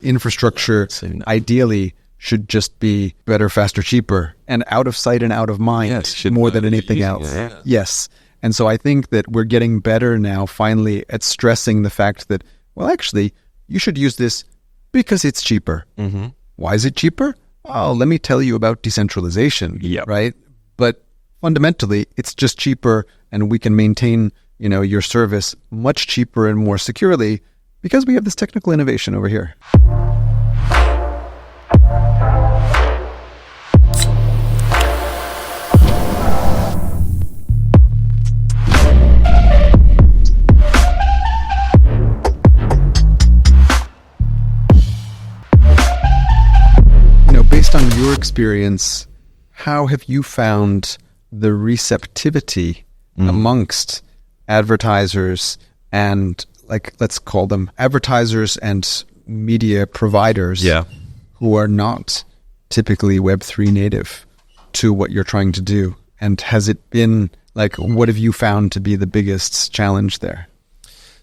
Infrastructure ideally should just be better, faster, cheaper, and out of sight and out of mind more than anything else. Yeah. Yes. And so I think that we're getting better now finally at stressing the fact that, well, actually, you should use this because it's cheaper. Mm-hmm. Why is it cheaper? Oh, let me tell you about decentralization, right? But fundamentally, it's just cheaper, and we can maintain, your service much cheaper and more securely because we have this technical innovation over here. Based on your experience, how have you found the receptivity amongst advertisers and, let's call them advertisers and media providers who are not typically Web3 native to what you're trying to do? And has it been, what have you found to be the biggest challenge there?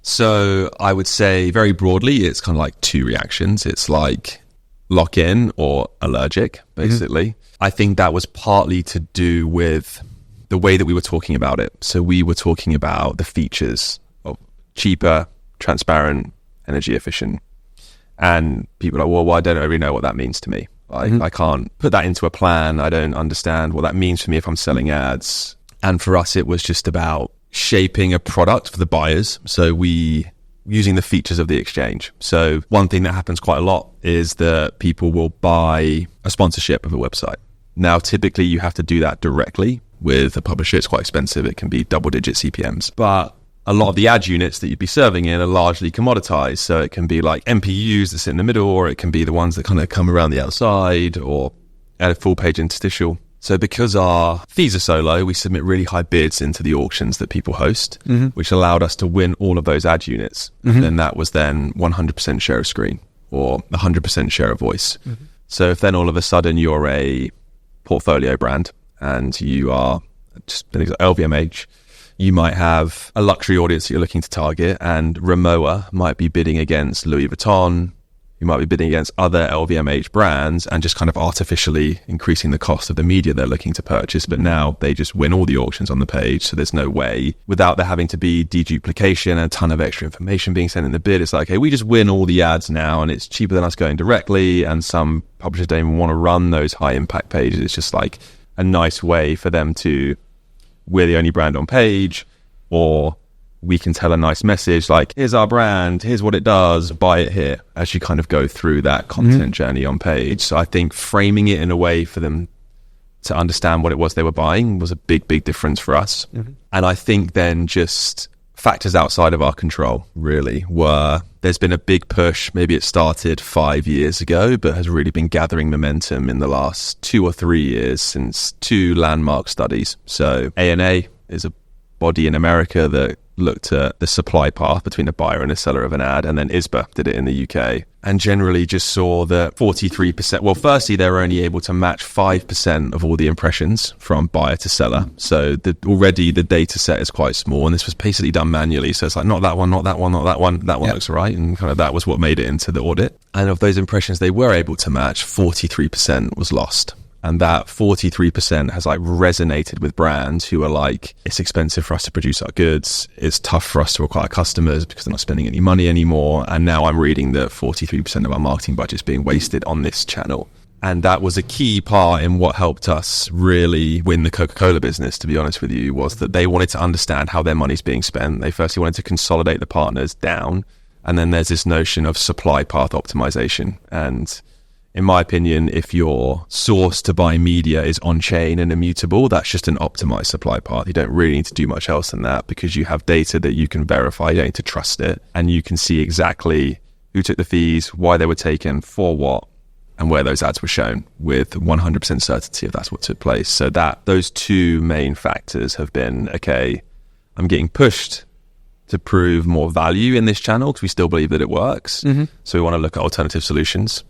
So I would say very broadly, it's kind of like two reactions. It's like lock in or allergic, basically. I think that was partly to do with the way that we were talking about it. So we were talking about the features of cheaper, transparent, energy efficient. And people are like, well, I don't really know what that means to me. I can't put that into a plan. I don't understand what that means for me if I'm selling ads. And for us, it was just about shaping a product for the buyers. So using the features of the exchange. So one thing that happens quite a lot is that people will buy a sponsorship of a website. Now, typically you have to do that directly with a publisher. It's quite expensive. It can be double-digit CPMs. But a lot of the ad units that you'd be serving in are largely commoditized. So it can be like MPUs that sit in the middle, or it can be the ones that kind of come around the outside, or add a full-page interstitial. So because our fees are so low, we submit really high bids into the auctions that people host, which allowed us to win all of those ad units. Then that was then 100% share of screen or 100% share of voice. So if then all of a sudden you're a portfolio brand and you are just LVMH, you might have a luxury audience that you're looking to target, and Rimowa might be bidding against Louis Vuitton. You might be bidding against other LVMH brands and just kind of artificially increasing the cost of the media they're looking to purchase. But now they just win all the auctions on the page. So there's no way, without there having to be deduplication and a ton of extra information being sent in the bid. It's like, hey, we just win all the ads now, and it's cheaper than us going directly. And some publishers don't even want to run those high impact pages. It's just like a nice way for them to, we're the only brand on page, or we can tell a nice message like, here's our brand, here's what it does, buy it here, as you kind of go through that content journey on page. So I think framing it in a way for them to understand what it was they were buying was a big, big difference for us. And I think then just factors outside of our control really were, there's been a big push, maybe it started 5 years ago, but has really been gathering momentum in the last 2 or 3 years since 2 landmark studies. So ANA is a body in America that looked at the supply path between a buyer and a seller of an ad, and then ISBA did it in the UK, and generally just saw that 43%, well, firstly, they were only able to match 5% of all the impressions from buyer to seller. So already the data set is quite small, and this was basically done manually. So it's like, not that one, not that one, not that one, that one looks right. And kind of that was what made it into the audit. And of those impressions they were able to match, 43% was lost. And that 43% has resonated with brands who are like, it's expensive for us to produce our goods. It's tough for us to acquire customers because they're not spending any money anymore. And now I'm reading that 43% of our marketing budget is being wasted on this channel. And that was a key part in what helped us really win the Coca-Cola business, to be honest with you, was that they wanted to understand how their money's being spent. They firstly wanted to consolidate the partners down. And then there's this notion of supply path optimization. And in my opinion, if your source to buy media is on-chain and immutable, that's just an optimized supply path. You don't really need to do much else than that because you have data that you can verify. You don't need to trust it. And you can see exactly who took the fees, why they were taken, for what, and where those ads were shown with 100% certainty if that's what took place. So those 2 main factors have been, okay, I'm getting pushed to prove more value in this channel because we still believe that it works. So we want to look at alternative solutions.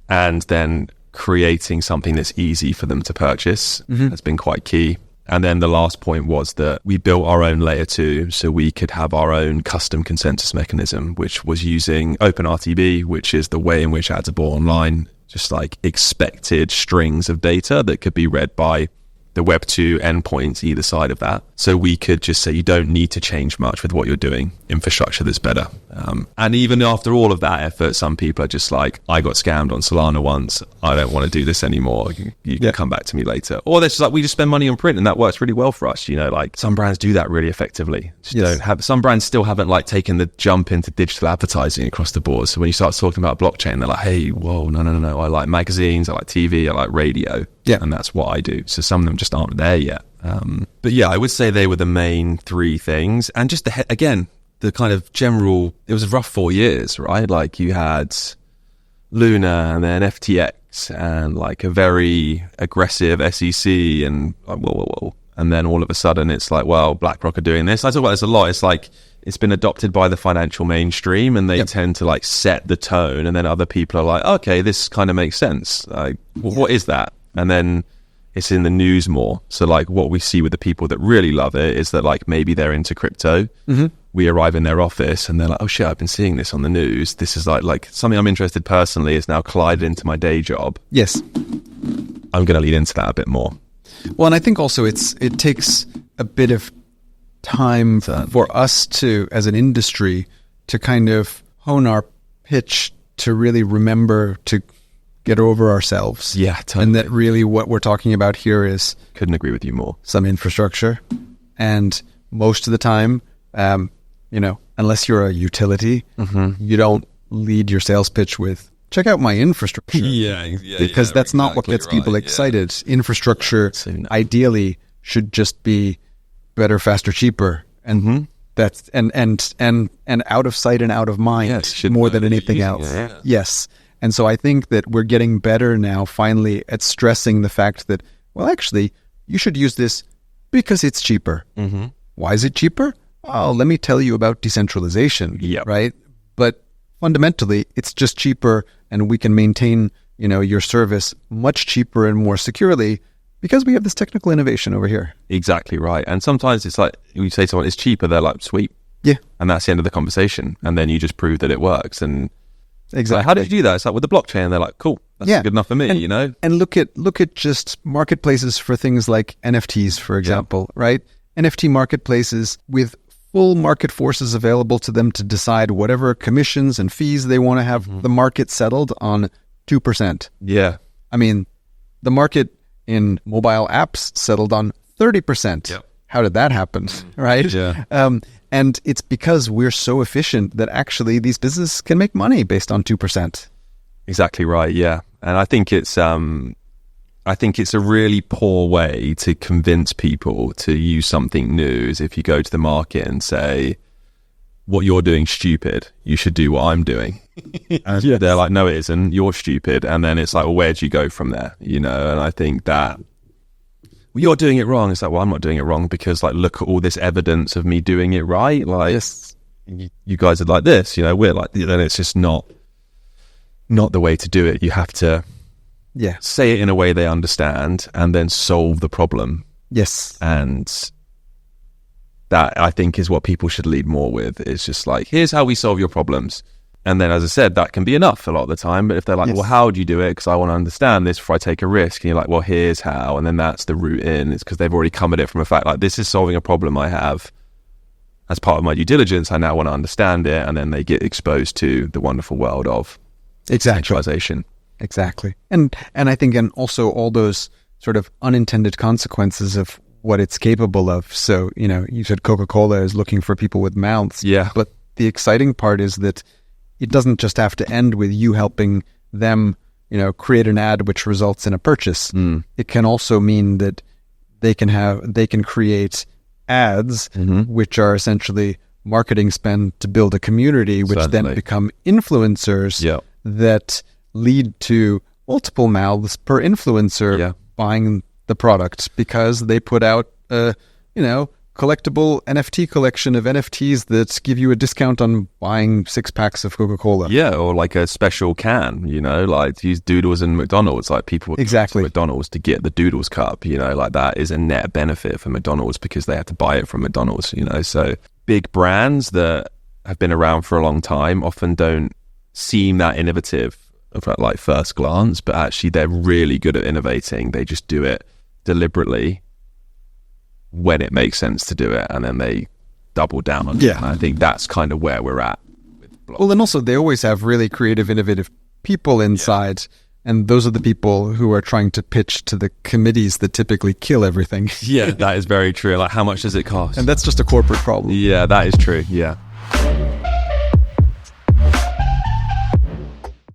And then creating something that's easy for them to purchase has been quite key. And then the last point was that we built our own layer 2 so we could have our own custom consensus mechanism, which was using OpenRTB, which is the way in which ads are bought online, just like expected strings of data that could be read by the Web 2 endpoints either side of that. So we could just say you don't need to change much with what you're doing, infrastructure that's better. And even after all of that effort, some people are just like, I got scammed on Solana once, I don't want to do this anymore, you can come back to me later. Or they're just like, we just spend money on print and that works really well for us. You know, like some brands do that really effectively. Some brands still haven't like taken the jump into digital advertising across the board. So when you start talking about blockchain, they're like, hey, whoa, no, I like magazines, I like TV, I like radio. Yeah. And that's what I do. So some of them just aren't there yet. But yeah, I would say they were the main 3 things. And just the kind of general, it was a rough 4 years, right? Like you had Luna and then FTX and like a very aggressive SEC and like, whoa. And then all of a sudden it's like, well, BlackRock are doing this. I talk about this a lot. It's like, it's been adopted by the financial mainstream and they tend to like set the tone. And then other people are like, okay, this kind of makes sense. Like, well, what is that? And then it's in the news more. So like what we see with the people that really love it is that like maybe they're into crypto. Mm-hmm. We arrive in their office and they're like, oh shit, I've been seeing this on the news. This is like something I'm interested personally is now collided into my day job. Yes. I'm going to lead into that a bit more. Well, and I think also it takes a bit of time for us to, as an industry, to kind of hone our pitch to really remember to get over ourselves. Yeah, totally. And that really what we're talking about here is... Couldn't agree with you more. Some infrastructure. And most of the time, unless you're a utility, you don't lead your sales pitch with, check out my infrastructure. Because that's not what gets people excited. Yeah. Infrastructure, ideally, should just be better, faster, cheaper. And that's and out of sight and out of mind more than anything else. Yeah. Yes. And so I think that we're getting better now, finally, at stressing the fact that, well, actually, you should use this because it's cheaper. Mm-hmm. Why is it cheaper? Oh, let me tell you about decentralization, right? But fundamentally, it's just cheaper, and we can maintain, your service much cheaper and more securely because we have this technical innovation over here. Exactly right. And sometimes it's like, you say to someone, it's cheaper, they're like, sweet. Yeah. And that's the end of the conversation. And then you just prove that it works. And exactly. Like, how did you do that? It's like with the blockchain, they're like, cool, that's good enough for me, And look at just marketplaces for things like NFTs, for example, right? NFT marketplaces with full market forces available to them to decide whatever commissions and fees they want to have the market settled on 2%. Yeah. I mean, the market in mobile apps settled on 30%. Yep. How did that happen, right? Yeah. And it's because we're so efficient that actually these businesses can make money based on 2%. Exactly right, yeah. And I think it's a really poor way to convince people to use something new is if you go to the market and say, what you're doing is stupid, you should do what I'm doing. And they're like, no, it isn't, you're stupid. And then it's like, well, where do you go from there? And I think that, well, you're doing it wrong. It's like, well, I'm not doing it wrong because like, look at all this evidence of me doing it right. Like, you guys are like this, we're like, then it's just not the way to do it. You have to say it in a way they understand and then solve the problem. Yes. And that, I think, is what people should lead more with. It's just like, here's how we solve your problems. And then, as I said, that can be enough a lot of the time. But if they're like, well, how do you do it? Because I want to understand this before I take a risk. And you're like, well, here's how. And then that's the route in. It's because they've already come at it from a fact like, this is solving a problem I have. As part of my due diligence, I now want to understand it. And then they get exposed to the wonderful world of centralization. Exactly. And I think, and also all those sort of unintended consequences of what it's capable of. So, you said Coca-Cola is looking for people with mouths. Yeah. But the exciting part is that it doesn't just have to end with you helping them, create an ad which results in a purchase. It can also mean that they can create ads which are essentially marketing spend to build a community, which then become influencers that lead to multiple mouths per influencer buying the product because they put out collectible NFT collection of NFTs that give you a discount on buying 6 packs of Coca-Cola. Yeah, or like a special can, like use Doodles in McDonald's. Like people would go Exactly. to McDonald's to get the Doodles cup, like that is a net benefit for McDonald's because they have to buy it from McDonald's, So big brands that have been around for a long time often don't seem that innovative at like first glance, but actually they're really good at innovating. They just do it deliberately when it makes sense to do it, and then they double down on it. And I think that's kind of where we're at with blockchain. Well, and also they always have really creative, innovative people inside, and those are the people who are trying to pitch to the committees that typically kill everything. Yeah, that is very true. Like, how much does it cost? And that's just a corporate problem. Yeah, that is true. Yeah.